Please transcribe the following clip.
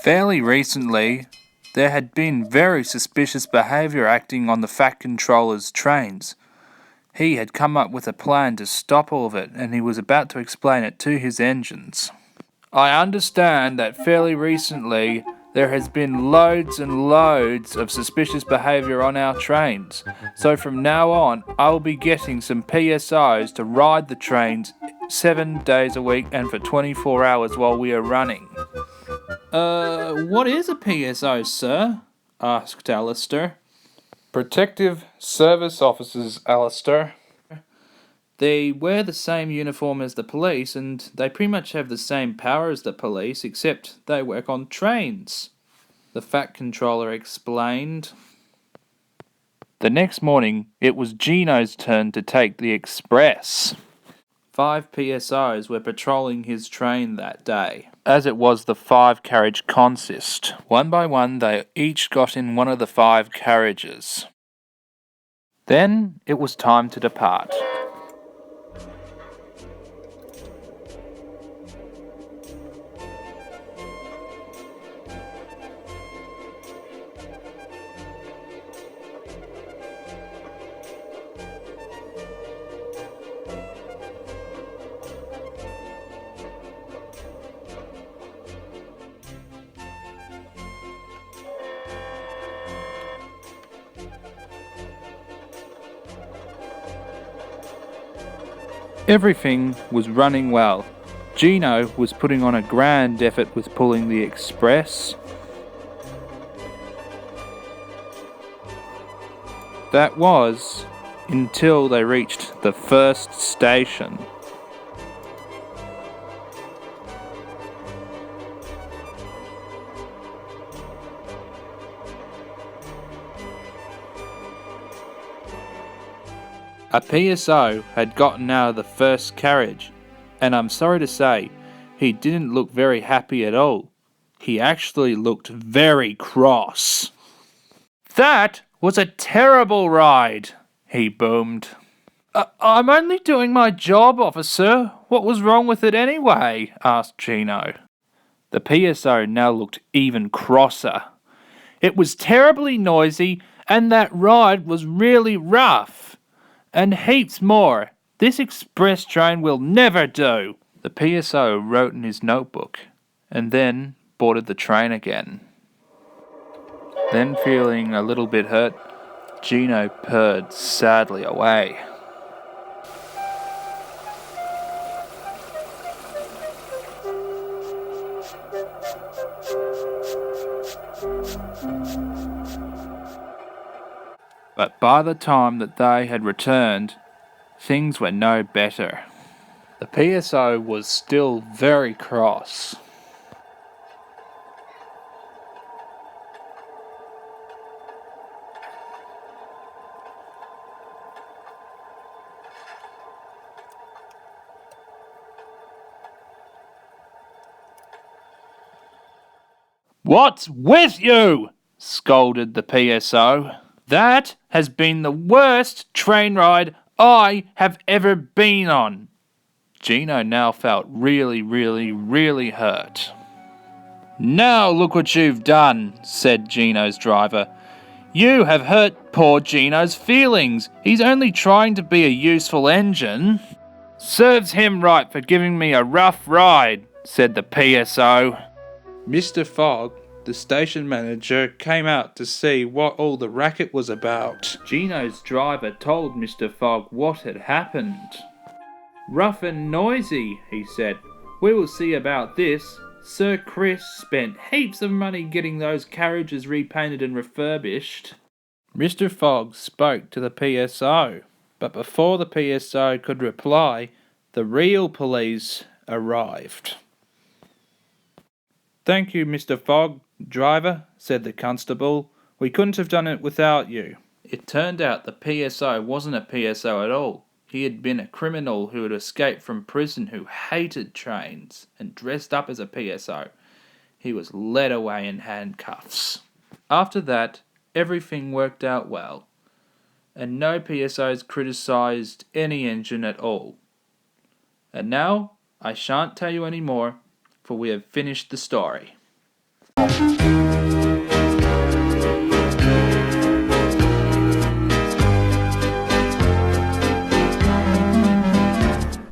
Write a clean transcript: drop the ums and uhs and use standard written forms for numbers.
Fairly recently, there had been very suspicious behaviour acting on the Fat Controller's trains. He had come up with a plan to stop all of it, and he was about to explain it to his engines. I understand that fairly recently there has been loads and loads of suspicious behaviour on our trains. So from now on, I will be getting some PSOs to ride the trains 7 days a week and for 24 hours while we are running. What is a PSO, sir? Asked Alistor. Protective Service Officers, Alistor. They wear the same uniform as the police, and they pretty much have the same power as the police, except they work on trains, the Fat Controller explained. The next morning, it was Gino's turn to take the express. 5 PSOs were patrolling his train that day, as it was the 5-carriage consist. One by one, they each got in one of the 5 carriages. Then it was time to depart. Everything was running well. Gino was putting on a grand effort with pulling the express. That was until they reached the first station. A PSO had gotten out of the first carriage, and I'm sorry to say, he didn't look very happy at all. He actually looked very cross. That was a terrible ride, he boomed. I'm only doing my job, officer. What was wrong with it anyway? Asked Gino. The PSO now looked even crosser. It was terribly noisy, and that ride was really rough. And heaps more. This express train will never do. The PSO wrote in his notebook, and then boarded the train again. Then, feeling a little bit hurt, Gino purred sadly away. But by the time that they had returned, things were no better. The PSO was still very cross. What's with you? Scolded the PSO. That has been the worst train ride I have ever been on. Gino now felt really hurt. Now look what you've done, said Gino's driver. You have hurt poor Gino's feelings. He's only trying to be a useful engine. Serves him right for giving me a rough ride, said the PSO. Mr. Fogg, the station manager, came out to see what all the racket was about. Gino's driver told Mr. Fogg what had happened. Rough and noisy, he said. We will see about this. Sir Chris spent heaps of money getting those carriages repainted and refurbished. Mr. Fogg spoke to the PSO, but before the PSO could reply, the real police arrived. Thank you, Mr. Fogg, driver, said the constable. We couldn't have done it without you. It turned out the PSO wasn't a PSO at all. He had been a criminal who had escaped from prison who hated trains and dressed up as a PSO. He was led away in handcuffs. After that, everything worked out well, and no PSOs criticised any engine at all. And now, I shan't tell you any more, for we have finished the story.